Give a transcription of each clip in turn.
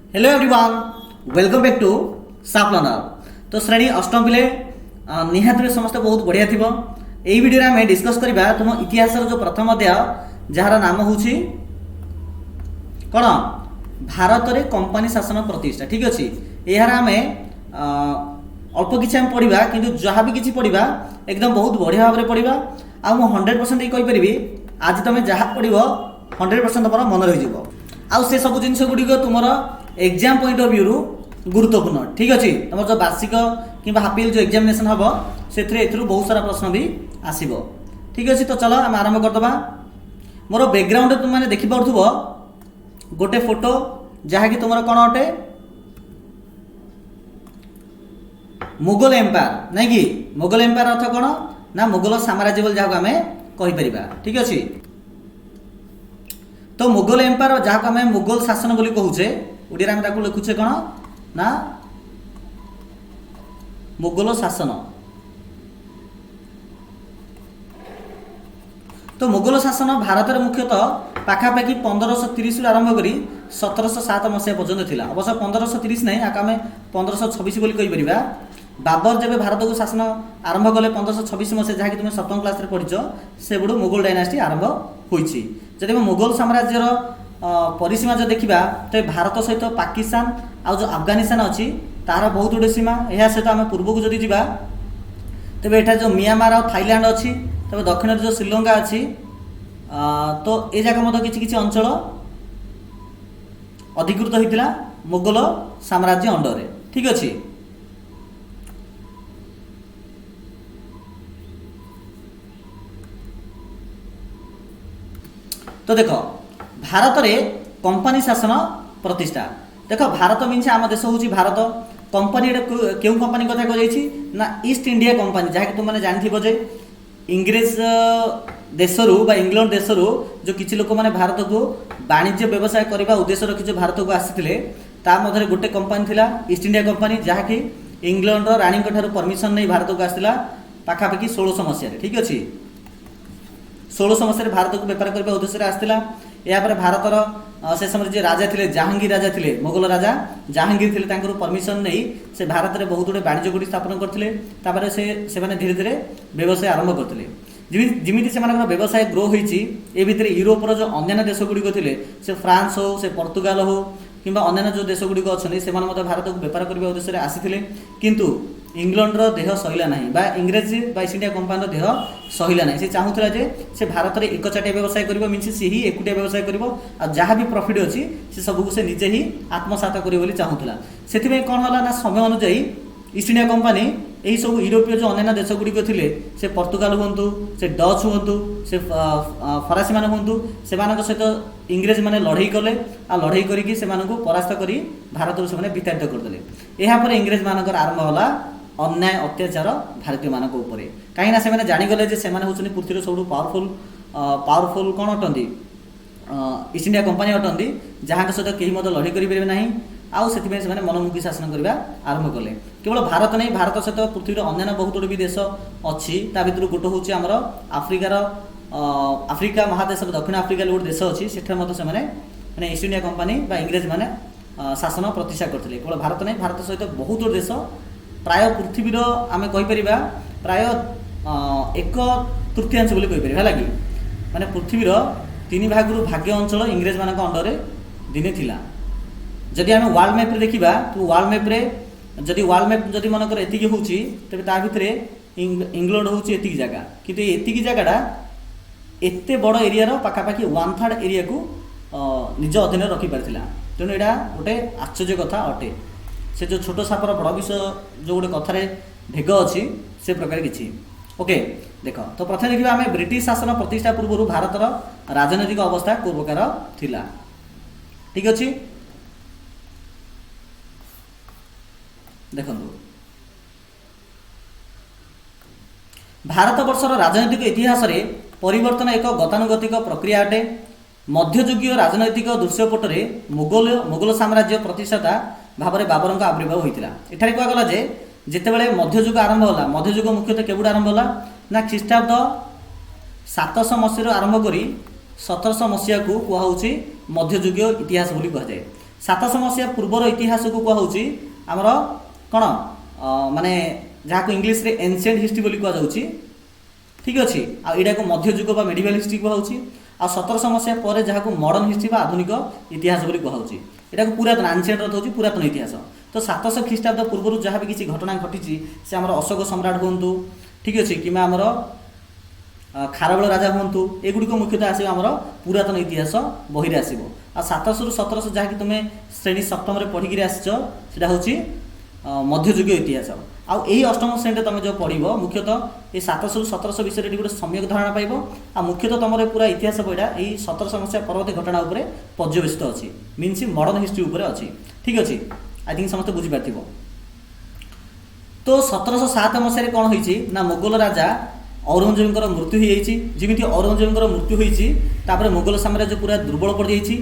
Hello everyone, welcome back to साफ learner. तो श्रेणी अष्टम पिले निहाती समस्त बहुत बढ़िया थी। यही वीडियो में डिस्कस करबा तुम इतिहास जो प्रथम अध्याय जार नाम हूँ कौन भारत रे कंपनी शासन प्रतिष्ठा। ठीक अच्छे, यार आम अल्प किसी पढ़ा कि जहाँ भी किसी पढ़ा एकदम बहुत बढ़िया भाव में पढ़ा। आ 100% कहीपरि आज तुम जहाँ पढ़ 100% तुम मन रही आउ से सब जिन गुड़िक तुम एग्जाम पॉइंट ऑफ व्यू रु गुरुत्वपूर्ण। ठीक अच्छे, तुम जो वार्षिक कि हाफिल जो एग्जामिनेशन हम से बहुत सारा प्रश्न भी आसब। ठीक अच्छे, तो चलो आम आरंभ करदे। मोर बैकग्राउंड तुम देखिपु गोटे फोटो जहाँकि तुम कौन अटे मुगल एम्पायर, नहीं कि मुगल एम्पायर अर्थ कौन ना मुगल साम्राज्य बोल जहाँ आम कहीपर। ठीक अच्छे, तो मुगल एम्पायर जहाँ आम मुगल शासन बोली कहूचे ओडिया में लिखुचे कौन ना मुगल शासन। तो मुगल शासन भारत में मुख्यतः पाखापाखि 1530 आरंभ कर 1707 मसीहा पर्यंत थिला। अवश्य 1530 नहीं आक आम 1526 बोली कहीपर। बाबर जब भारत को शासन आरंभ कले 1526 मसीहा जहाँकि तुम सप्तम क्लास पढ़ीच से बड़ू मुगल डायनास्टी आरंभ होती। जब मुगल साम्राज्यर परिसीमा जो देखा तो भारत सहित पाकिस्तान आ जो अफगानिस्तान अच्छी तार बहुत गुड़े सीमा। यह सहित आम पूर्व को जदि जा तेज एटा जो मियांमार और थाईलैंड अच्छी, तब दक्षिण जो श्रीलंका अच्छी, तो ये जगह मत किसी अंचल अधिकृत होता मुगल साम्राज्य अंडर। ठीक अच्छे, तो देख भारत रे कंपनी शासन प्रतिष्ठा। देख भारत मीन्स आम देश हूँ भारत। कंपनी क्यों कंपनी कथा कही ना ईस्ट इंडिया कंपनी, जहाँकि तुमने जानथिबो जे इंग्रेज देशरू बा इंग्लैंड देशरू जो किसी लोक मैंने भारत को वाणिज्य व्यवसाय करने उद्देश्य रखी जो भारत को आसी मध्य गोटे कंपनी थिला ईस्ट इंडिया कंपनी, जहाँकि इंग्लैंड राणी परमिशन नहीं भारत को आसाला पाखापाखि 1600 मसीह। ठीक अच्छे, 1600 मसीह भारत को बेपार करने उद्देश्य आसाला। यापर भारतर से समय जो राजा थे जहांगीर राजा थे मुगल राजा जहांगीर थे परमिशन नहीं से भारत में बहुत गुड़े वाणिज्य गुड़ी स्थापन करते से धीरे धीरे व्यवसाय आरंभ करते। जमी से व्यवसाय ग्रो होती ए भितर यूरोपर जो अन्य देश गुड़िक थे से फ्रांस हो से पर्तुगाल हो कि अन्य जो देश गुड़िक अच्छे से भारत को बेपार करने उद्देश्य आसी किंतु इंग्लैंड देह सहिला नहीं बा इंग्रेज बा ईस्ट इंडिया कंपनी देह सहिला नहीं। से चाहूला जे से भारत में एकचाटिया व्यवसाय कर मीन सी ही एकुटिया व्यवसाय कर जहाँ भी प्रॉफिट अच्छी से सबको से निजे ही आत्मसात कर चाहूला। से कौन है ना समय अनुजाई ईस्ट इंडिया कंपनी यही सब यूरोपीय जो अन्य देश गुड़िक थे से पर्तुगाल हूँ से डच हूँ से फरासी मान हूँ से सहित इंग्रेज मैंने लड़ई कले आ लड़ई करके परास्त कर भारत से विताड़ित करदे। यापर इंग्रेज मानकर आरंभ होला अन्याय अत्याचार भारतीय मानक ऊपर कहीं से जानीगले हूँ पृथ्वी सब पावरफुल कौन अटंती ईस्ट इंडिया कंपनी अटंती जहाँ सहित कहीं लड़ई करेंगे ना आउ से मनमुखी शासन करने आरंभ कले। केवल भारत नहीं, भारत सहित पृथ्वी अन्य बहुत गुड़े भी देश अच्छी ता भर गोटे हूँ आमर आफ्रिकार आफ्रिका महादेश दक्षिण आफ्रिका गोटे देश अच्छी से मैंने ईस्ट इंडिया कंपनी इंग्रेज मैंने शासन प्रतिष्ठा करते। केवल भारत नहीं, भारत सहित बहुत गुड़े देश प्राय पृथ्वीर आम कहीपर प्राय 1/3 बोली कहीपर है कि माने पृथ्वीर 3 भागरू भाग्य अंचल इंग्रेज मान अंडर दिने थिला। जदि आम वर्ल्ड मैप रे देखा तो वर्ल्ड मैप रे जदि वर्ल्ड मैप जदि मनकर एतिकी होची तबे ता भितर इंग्लैंड होची एतिकी जगह किंतु एतिकी जगहटा एते बड़ एरिया पाखापाखि 1/3 एरिया को निज अधीन रखी पारथिला। तेणु एटा गोटे आश्चर्य कथा अटे। से जो छोट सापर बड़ विषय जो गोटे कथार ढेग अच्छी से प्रकार किसी। ओके देख, तो प्रथम देखा आम ब्रिटिश शासन प्रतिष्ठा पूर्व भारतर राजनैतिक अवस्था को प्रकार थिला। ठीक अच्छे, देखो भारत वर्षर राजनैतिक इतिहास रे परिवर्तन एक गतानुगतिक प्रक्रिया अटे। मध्ययुगीय राजनैतिक दृश्यपटरे मुगल साम्राज्य प्रतिष्ठाता भाव में बाबर आविर्भाव होता। एठारे कहगला जे जितेबाला मध्ययुग आरंभ होला, मध्ययुग मुख्यतः केवट आरंभ होला ना ख्रीष्टाब्द 700 मसीह आरंभ कर 1700 मसीहा को कहुच्छी मध्ययुगीय इतिहास बोली कहुए। सातश मसीहा पूर्वर इतिहास को कहुची आमर कौन माने जहाँ को इंग्लीश रे एनशिएंट हिस्ट्री बोली कहुची, ठीक अच्छे। आईटा को मध्ययुग बा मेडिवल हिस्ट्री कहुची। आ 1700 मसीहा पर जहाँ को मॉडर्न हिस्ट्री बा आधुनिक इतिहास बोली कहुची। एटा को पुरातन एनशिएंट अर्थ होची पुरातन इतिहास। तो 700 ख्रीष्टाब्द पूर्व जहाँ भी किसी घटना घटी से आमर अशोक सम्राट हूँ, ठीक अच्छे, कि आमर खारबेल राजा हूँ, एगुड़िक मुख्यतः आसो आमर पुरातन इतिहास बही आसो। आ 700 रु 1700 जहाँकि तुम श्रेणी सप्तम पढ़ी आसटा हूँ मध्ययुगीय इतिहास। आउ यही अष्टम श्रेणी तुम जो पढ़ मुख्यतः ये 700 रु 1700 विषय गोटे सम्यक धारणा पाइब। आ मुख्यतः तुम पूरा इतिहास बहीटा यही 1700 मसीहा परवर्ती घटना उपर पर्यवेसित अच्छी, मीन्स मॉडर्न हिस्ट्री उपर अच्छी, ठीक अच्छे। आई थिंक समस्त बुझीपार। तो 1707 मसीह कौन होती ना मुगल राजा औरंगजेब मृत्यु हो जमी औरंगजेब मृत्यु होपर मुगल साम्राज्य पूरा दुर्बल पड़ जाइए।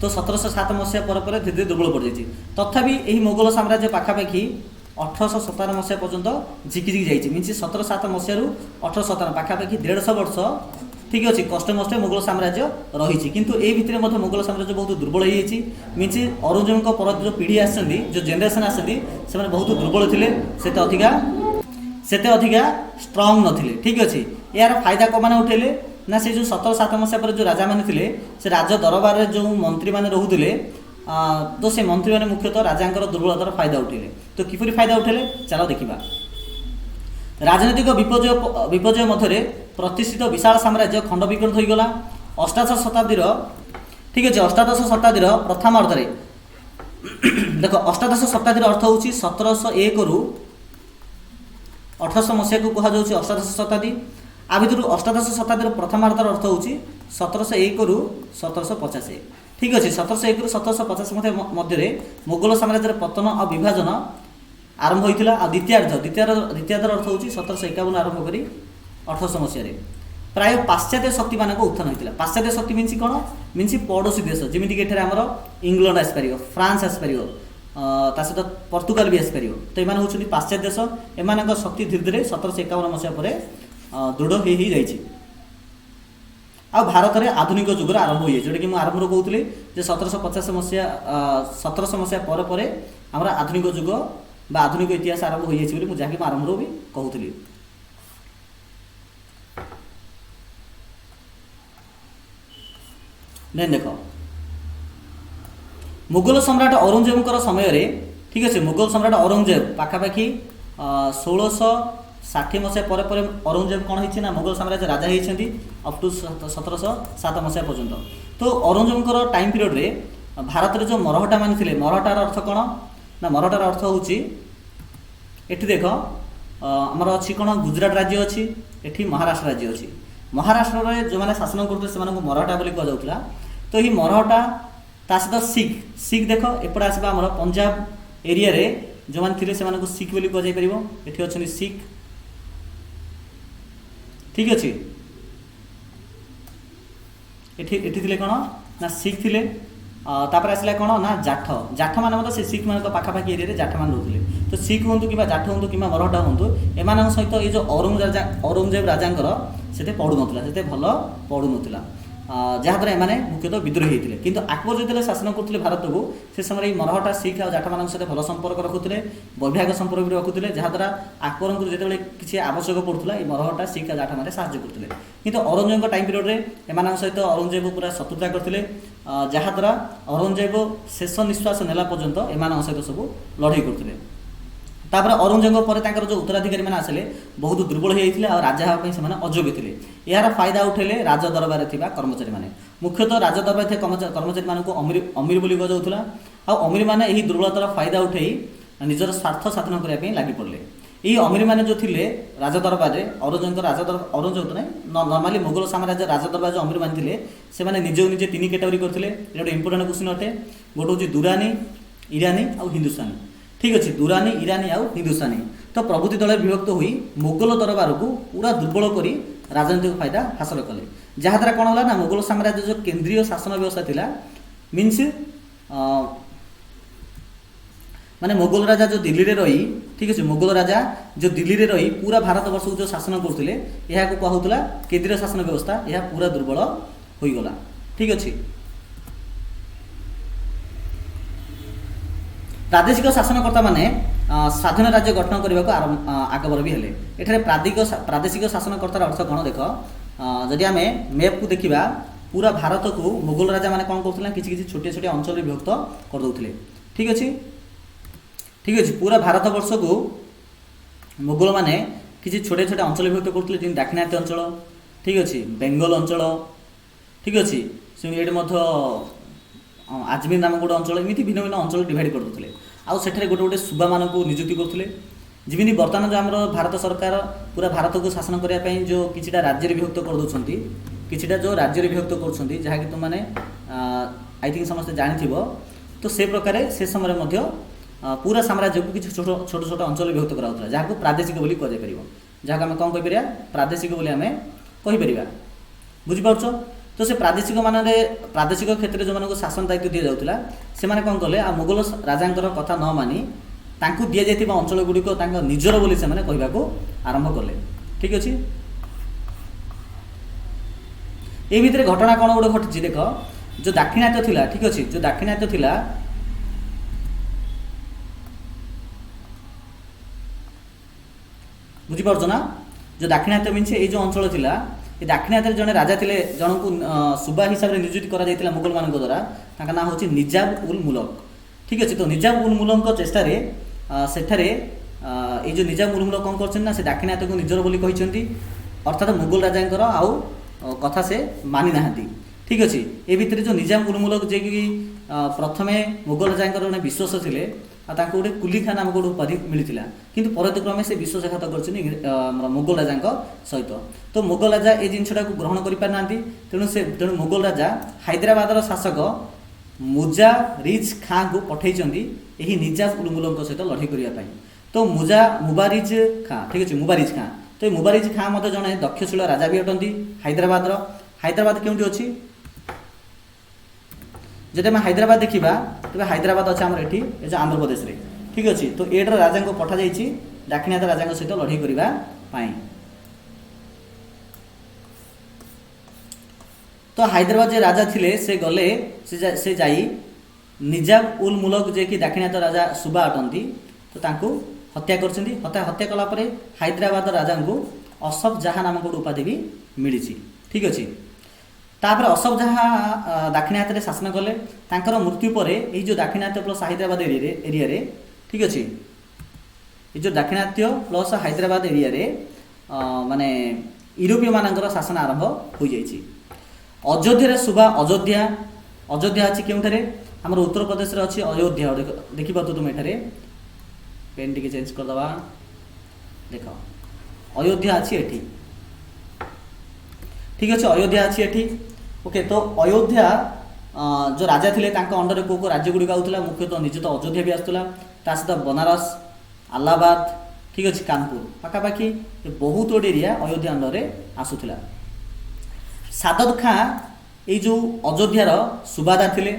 तो 1707 मसीहा पर धीरे धीरे दुर्बल पड़ जाइए। तथापि यही मुगल साम्राज्य पाखापाखि 1857 मसीहा पर्यंत झिकी झिकी जाइए। मीन्स 1707 मसीह 1857 पाखापाखि 150 वर्ष, ठीक अच्छे, कष्टे मष्टे मुगल साम्राज्य रही। किंतु ए भितर मुगल साम्राज्य बहुत दुर्बल हो मीन्स औरंगजेब पर जो पीढ़ी आसती जो जेनेरेशन आसती से बहुत दुर्बल थे, सेते अधिका स्ट्रंग नथिले, ठीक अच्छे। यार फायदा कौन उठेले ना से जो 1707 मसीहा पर जो राजा मैंने थे से राज दरबार में जो मंत्री मैंने रोते तो से मंत्री मैंने मुख्यतः राजा दुर्बलतार फायदा उठेले। तो किपरि फायदा उठेले चलो देखा। राजनैतिक विपर्य मध्य प्रतिष्ठित विशाल साम्राज्य खंड विखंड होगला। अष्टादश शताब्दी, ठीक अच्छे, अष्टादश शताब्दी प्रथम अर्धे देख अष्टादश शताब्दी अर्थ हूँ 1701 रु 1800 मसीहा को कहुच्छे अष्टादश शताब्दी। आ भर अष्टादश शताब्दी प्रथम अर्धर अर्थ हूँ 1701 रु 1750, ठीक अच्छे। 1701 रु 1750 मध्य मुगल साम्राज्य पतन और विभाजन आरंभ होता। आ द्वितीयार्धर अर्थ हूँ 1751 आरंभ कर 1800 मसीह प्राय पाश्चात्य शक्ति मान उत्थान होता। पाश्चात्य शक्ति मीन्स कौन मीन्स पड़ोशी देश जमीक आमर इंग्लैंड आसपार, फ्रांस आसपार, ता सहित पर्तुगाल भी आसपार। तो ये हूँ पाश्चात्य देश। एम शक्ति धीरे धीरे 1751 मसीहा पर दृढ़ हो जाइए। आ भारत में आधुनिक जुगर आरंभ हुए जोटा कि मुझे आरंभ कहूली 1750 मसीहा 1700 मसीहा पर आम आधुनिक जुग बा आधुनिक इतिहास आरंभ हो जाए जहाँकि आरंभ भी कहूली। देख मुगल सम्राट औरंगजेब समय, ठीक अच्छे, मुगल सम्राट औरंगजेब पाखापाखि 1660 मसीहा पर औरंगजेब कौन होती मुगल साम्राज्य राजा होती अप टू 1707 मसीहा पर्यंत। तो औरंगजेब टाइम पीरियड रे भारत में जो मरहटा मान थे, मरहटार अर्थ कौन ना मरहटार अर्थ हूँ एठी देख आमर अच्छी कौन गुजरात राज्य अच्छी, एठी महाराष्ट्र राज्य अच्छी। महाराष्ट्र में जो मैंने शासन करते से मरहटा बोली कहुला। तो ये मरहटा ता सहित सिख देख एपटे आसवा आमर पंजाब एरिया रे जो मैंने थे से सिख बोली कहुपर। ये अच्छे सिख, ठीक अच्छे। ये कौन ना सिख थे। तापर आसला कौन ना जाठ, जाठ मान से सिख मान पाखापाखि एरिया जाठ मान रोते। तो सिख हूँ कि जाठ हूँ कि मरहटा हूँ एम सहित ये जो औरंगजेब राजा से पढ़ू ना से भल पढ़ू ना जहाँद्वारा एमाने मुख्यतः विद्रोही होते। किंतु अकबर जो शासन करते भारत को से समय मरहटा सिख और जाठ मान सहित भल संपर्क रखुते, वैवाहिक संपर्क भी रखुते, जहाँद्वारा अकबर को जो किसी आवश्यक पड़ूला ये मरहटा सिख और जाठ मैंने साहय करते। किंतु औरंगजेब टाइम पीरियड में एम सहित औरंगजेब पूरा शत्रुता करते, जहाँद्वारा औरंगजेब शेष निश्वास नेला पर्यंत एम सहित सब लड़ाई करते। तापर औरंगजेब पर जो उत्तराधिकारी मैंने आसिले बहुत दुर्बल होते और राजा हाँपाई से अयोग्य थे। यार फायदा उठेले राज दरबार थिबा कर्मचारी माने, मुख्यतः राज दरबार थे कर्मचारी मानक अमीर बोली कहुला। आ अमीर मैंने यही दुर्बलतार फायदा उठे निजर स्वार्थ साधन करने लगी पड़े। यही अमीर मैंने जो थे राज दरबार में औरंगजेब तो नहीं नॉर्मली मुगल साम्राज्य राज दरबार जो अमीर मैंने थे से निजे निजे 3 कैटेगरी करते। गोटे इंपोर्टाट क्वेश्चन अटे, गोटे हूँ दुरानी, ईरानी और हिंदुस्तानी, ठीक अच्छे। दुरानी, ईरानी और हिंदुस्तानी तो प्रभृति दल विभक्त हुई मुगल दरबार को पूरा दुर्बल कर राजनीतिक फायदा हासिल कले। जहाँद्वारा कौन होगा ना मुगल साम्राज्य जो केंद्रीय शासन व्यवस्था थिला मीन्स माने मुगल राजा जो दिल्ली रे रही, ठीक अच्छे, मुगल राजा जो दिल्ली रे रही पूरा भारत वर्ष को जो शासन करते यह कहूला केंद्रीय शासन व्यवस्था, यह पूरा दुर्बल हो गला, ठीक अच्छे। मुगल साम्राज्य जो दिल्ली रे रही पूरा भारत वर्ष जो शासन करते यह कहूला केंद्रीय शासन व्यवस्था, यह पूरा दुर्बल हो गला, ठीक अच्छे। मुगल साम्राज्य जो दिल्ली रे रही पूरा भारत वर्ष को जो शासन करते यह पूरा दुर्बल हो गला, ठीक अच्छे। मुगल साम्राज्य जो दिल्ली रे रही पूरा भारत वर्ष जो शासन करते यह कहूला केंद्रीय शासन व्यवस्था, यह पूरा दुर्बल हो गला, ठीक अच्छे। प्रादेशिक शासनकर्ता माने स्वाधीन राज्य गठन करने को आगबर भी हेले। एठारे प्रादेशिक शासनकर्तार अर्थ कौन देख, जदि आम मैप को देखा पूरा भारत को मुगल राजा मैंने कौन करते कि छोटे छोटे अंचल विभक्त करदे। ठीक अच्छे, ठीक अच्छे, पूरा भारत वर्ष को मुगल मैंने किसी छोटे छोटे अंचल विभक्त करते, जमी दाक्षिणात्य अंचल, ठीक अच्छे, बेंगल अंचल, ठीक अच्छे, ये आजमेर नाम गोटे अंचल, एमती भिन्न भिन्न अंचल डिवाइड करदे। आउ सेठारे गोटे गोटे सुबा मान नियुक्ति करते। जमी बर्तमान जो आम भारत सरकार पूरा भारत को शासन करने जो किछिटा राज्य विभक्त कर दौरान, किछिटा जो राज्य विभक्त कर जहाँकि तुमने आई थिंक समस्ते जानी, तो से प्रकार से समय पूरा साम्राज्य को किसी छोट छोट छोट अंचल विभक्त कराउथला, जहाँ प्रादेशिक बोली कह जाय, जहाँ आम कौन कहीपर प्रादेशिक बोली आम कहीपर। बुझिपारछ? तो से प्रादेशिक मान प्रादेशिक क्षेत्र जो मानक शासन दायित्व दि जाउथला से माने कौन कले मुगल राजांकर कथा न मानी तांकु दिया जाइथिबा अंचल गुड़िक निजर बोली से माने कहबाको आरंभ कले। ठीक अच्छे, ये भितर घटना कौन गोटे घटी देख, जो दाक्षिणात्य थिला, ठीक अच्छे, जो दाक्षिणात्य थिला बुझिपारछ ना, जो दाक्षिणात्य मीन्स ये जो अंचल थिला, ये दाक्षिणात्य जड़े राजा थे, जन को सुबा हिसाब से नियुक्त कर मुगल मान द्वारा, ना हूँ निजाम उल मुल्क। ठीक अच्छे, तो निजाम उल मुल्क चेष्टार सेठारे ये जो निजाम उल मुल्क कौन कर से दाक्षिणात्य को निजर बोली कहते, अर्थात मुगल राजा आउ कथा से मानी ना। ठीक अच्छे, ये भितर जो निजाम उल मुल्क जे कि प्रथमे मुगल राजा जड़े विश्वास थे, गोटे कुली खान नामक गोटे उपाधि मिलता, किंतु परक्रमे से विश्वासघात कर मुगल राजा सहित। तो मुगल राजा ये जिनटा को ग्रहण कर पारिना, तेणु मुगल राजा हैदराबादर शासक मुजारिज खां को पठे निजाम उल मुल्क सहित लड़ाई करने। तो मुबारिज खां, ठीक अच्छे, मुबारिज खां, तो मुबारिज खां मत जड़े दक्षशील राजा भी अटंती हैदराबाद। हैदराबाद क्योंटी अच्छी, जब आम हैदराबाद देखा तेज हैदराबाद अच्छे आम ये आंध्र प्रदेश में। ठीक अच्छे, तो ये राजा को पठा जाइए दाक्षिणात्य राजा सहित लड़ाई करने। तो हैदराबाद जे राजा थिले से गले से जाई निजाम उल मुल्क जे कि दाक्षिणात्य राजा सुबा अटंती, तो तांको हत्या करछंती। हत्या कलापर हैदराबाद राजा को असफ जहाँ नामक गोटे उपाधि भी मिली। ठीक अच्छे, तापर असफ जहाँ दाक्षिणात्य शासन कले, तांकर मृत्यु पर यही जो दाक्षिणात्य प्लस हैदराबाद एरिया रे, ठीक अच्छे, ये जो दाक्षिणात्य प्लस हैदराबाद एरिया रे माने यूरोपीय मानकर शासन आरंभ हो जाइए। अयोध्या सुबा अयोध्या, अयोध्या अच्छी क्योंठारे आम उत्तर प्रदेश अच्छी अयोध्या। देखिए तुम एठारे पेन टी चेंज करदे, देख अयोध्या अच्छी एठी। ठीक अच्छे, अयोध्या अच्छी एठी। ओके, तो अयोध्या जो राजा थे अंडर को राज्य गुड़िक आउला, मुख्यतः निजे तो अयोध्या भी आसूला, ता सहित बनारस, आलाहाबाद, ठीक अच्छे, कानपुर पाखापाखि बहुत गुड एरिया अयोध्या अंडर आसूला। सादत खां ये जो अयोध्यार सुबादार थे,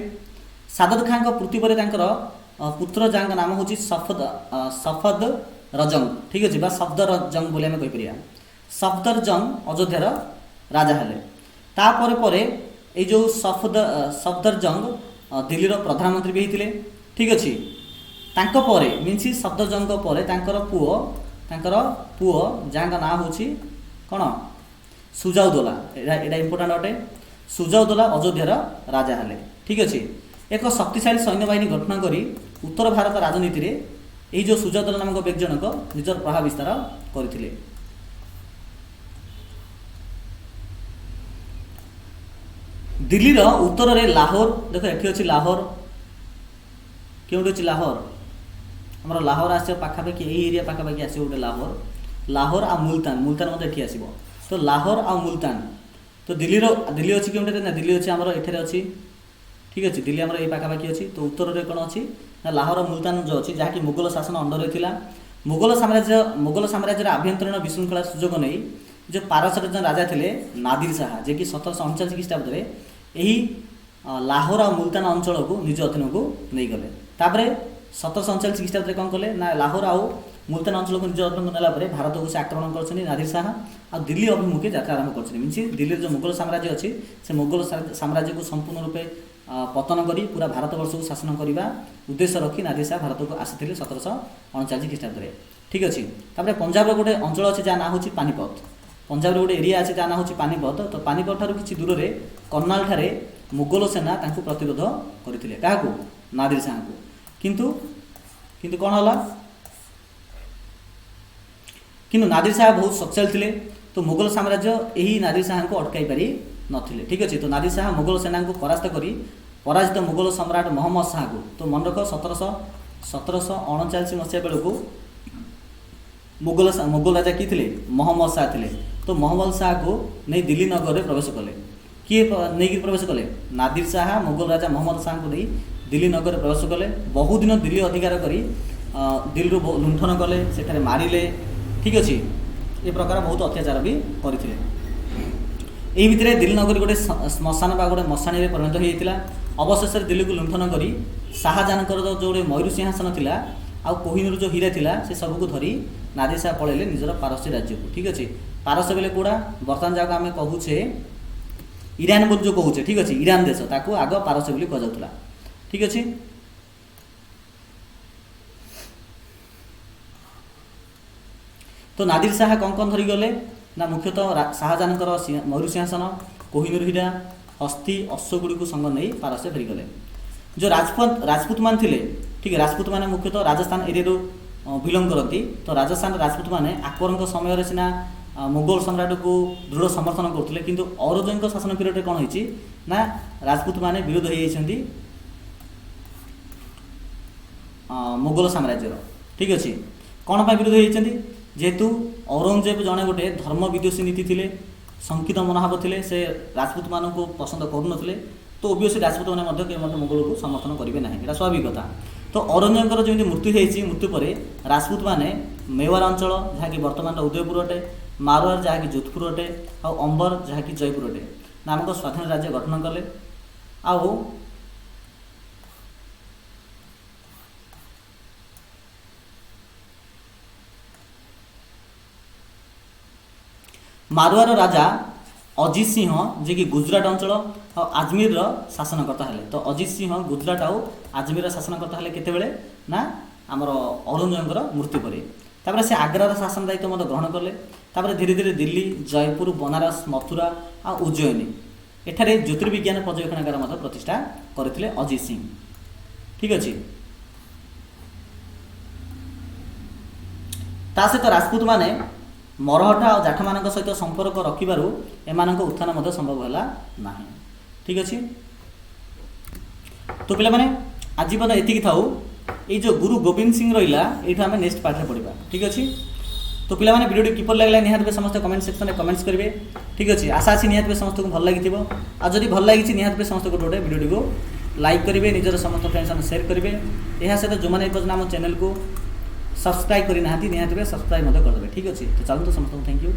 सादत खां मृत्यु पर पुत्र जहाँ नाम हूँ सफद रजंग। ठीक अच्छे, सफदर जंग बोली आम कहीपर। सफदर जंग अयोध्यार राजा हेले। तापर पर ये जो सफदर जंग दिल्ली प्रधानमंत्री भी होते। ठीक अच्छे, तांको परे मीन्स सफदर जंग पर पुओ जहाँ ना हूँ कौन सुजाउदौला, यहाँ इंपोर्टाट अटे। सुजाउदौला अयोध्यार राजा हेले। ठीक अच्छे, एक शक्तिशाली सैन्य बाहिनी गठन कर उत्तर भारत राजनीति रे यही जो सुजाउदौला नामक व्यक्ति जनक निजर प्रभाव विस्तार करथिले। दिल्लीर उत्तर रे लाहौर, देख ये अच्छी लाहौर, क्योंटी अच्छी लाहौर, आमर लाहौर आस पाखापाखि यही एरिया पाखापाखि आस गोटे लाहौर, लाहौर आ मुल्तान, मुल्तान मत ये आसो। तो लाहौर आ मुल्तान, तो दिल्ली अच्छी क्योंटे ना, दिल्ली अच्छी आमर एठारे अच्छी। ठीक अच्छे, दिल्ली आमर ये पाखापाखि अच्छी। तो उत्तर रे कौन अच्छी ना लाहौर और मुल्तान जो अच्छी, जहाँकि मुगल शासन अंडर थिला। मुगल साम्राज्य आभ्यंतरीण विशृंखला सुजोग नहीं जो पारसर जो राजा थे नादिर शाह, जे कि 1749 ख्रीष्टाब्द यही लाहौर और मुल्तान अंचल को निज अधीन को नहीं गले। तापर 1749 ख्रीष्टाब्द कौन कले ना लाहौर आउ मुल्तान अंचल को निज अधीन को नेला भारत को से आक्रमण कर नादिर शाह आ दिल्ली अभिमुखे यात्रा आरंभ कर। मीन दिल्ली जो मुगल साम्राज्य अच्छी से मुगल साम्राज्य को संपूर्ण रूपे पतन करी पूरा भारतवर्ष को शासन करने उद्देश्य रखी नादिर शाह भारत को आसी 1749 ख्रीष्टाब्द। ठीक अच्छे। तापर पंजाब गोटे अंचल अच्छे जहाँ ना हूँ पानीपत। पंजाब गोटे एरिया अच्छे जहाँ ना हूँ पानीपत। तो पानीपत ठार किसी दूर में कर्नाल ठारे मुगल सेना प्रतिरोध करते क्या नादिर शाह को। किंतु किंतु कौन है किंतु नादिर शाह बहुत शक्तिशाली थे। तो मुगल साम्राज्य यही नादिर शाह को अटकाई पारि नथिले। ठीक अच्छे। तो नादिर शाह मुगल सेना को परास्त करी पराजित मुगल सम्राट मोहम्मद शाह को तो मन रख 1749 मसीहा बेलू मुगल राजा किए थे मोहम्मद शाह थे। तो मोहम्मद शाह को नहीं दिल्ली नगर में प्रवेश कले किए नहीं प्रवेश कले नादिर शाह मुगल राजा मोहम्मद शाह को नहीं दिल्ली नगर में प्रवेश कले। बहु दिन दिल्ली अधिकार करी दिल्ली लुंठन कले सेठारे मारिले। ठीक अच्छे। ये प्रकार बहुत अत्याचार भी करते। यही भितर दिल्ली नगरी गोटे श्मशान बा गोटे मशाणी में परिणत होता। अवशेष दिल्ली को लुंठन कर शाहजहां जो गोटे मयूर सिंहासन था आउ कोहिनूर जो हीरा था से सबको धरी नादिर शाह पलैले निजर पारस्य राज्य को। ठीक अच्छे। पारस्य बेले कौड़ा बर्तमान जगह आम कहूचे ईरान बोली जो कहूचे। ठीक अच्छे। ईरान देश ताकू आग पारस्य बोली कहुला। ठीक अच्छे। तो नादिर शाह कौन कौन धरी गले ना मुख्यतः शाहजहां मयूर सिंहासन कोहिनूर हीरा हस्ती अश्वगुड़ी को संग नहीं पारस्य धरी गले। जो राजपूत मान थे। ठीक है। राजपूत मैंने मुख्यतः राजस्थान एरिया बिलंग करती। तो राजस्थान राजपूत मैंने अकबर समय सीना मुगल सम्राट को दृढ़ समर्थन करते किंतु औरंगजेब शासन पीरियड कौन होती ना राजपूत मैंने विरोध हो मुगल साम्राज्यर। ठीक अच्छे। कौन पर विरोध होती जेहेतु औरंगजेब जड़े गोटे धर्म विद्वेषी नीति थे संकीर्ण मनोभाव थे से राजपूत मान को पसंद करुनଥିଲେ। तो ओबियसली राजपूत मैंने मुगल को समर्थन करेंगे ना यहाँ स्वाभाविक कथा। तो औरंगजेब जमी मृत्यु होती मृत्यु पर राजपूत मैंने मेवार अंचल जहाँकि बर्तमान उदयपुर अटे मारवाड़ जहाँकि जोधपुर अटे और अंबर जहाँकि जयपुर अटे नामक स्वाधीन राज्य गठन कले। आउ मारवाड़ राजा अजित सिंह जी कि गुजरात अंचल और आजमेर शासनकर्ता है। तो अजित सिंह गुजरात आउ आजमेर शासनकर्ता है केतेबेले ना आमर औरंगजेब मृत्यु पर। तापर से आग्रार शासन दायित्व ग्रहण कले। तापर धीरे धीरे दिल्ली जयपुर बनारस मथुरा आ उज्जयिनी एठारे ज्योतिर्विज्ञान पर्यवेक्षणागार प्रतिष्ठा करथिले अजित सिंह। ठीक अच्छे। ता सहित राजपूत माने मरहटा और जाठ मान सहित संपर्क रखिबारु एमानक उत्थान संभव है ना। ठीक अच्छे। तो पे आज पद ये था ये जो गुरु गोविंद सिंह रहा ये आम नेक्स्ट पार्ट में पढ़ा। ठीक अच्छे। तो पे वीडियो किपर लगला निहाती समस्त कमेंट सेक्शन में कमेंट्स करेंगे। ठीक अच्छे। आशा अच्छी निहाती समस्त को भल लगी आदि भल लगी निहाती समस्त गोटे गोटे वीडियो को लाइक करेंगे निजर समस्त फ्रेंड्स शेयर करेंगे। यह सहित जो मैंने आम चैनल को सब्सक्राइब करना निहाती सब्सक्राइब करदे। ठीक अच्छे। तो चलते समस्त थैंक यू।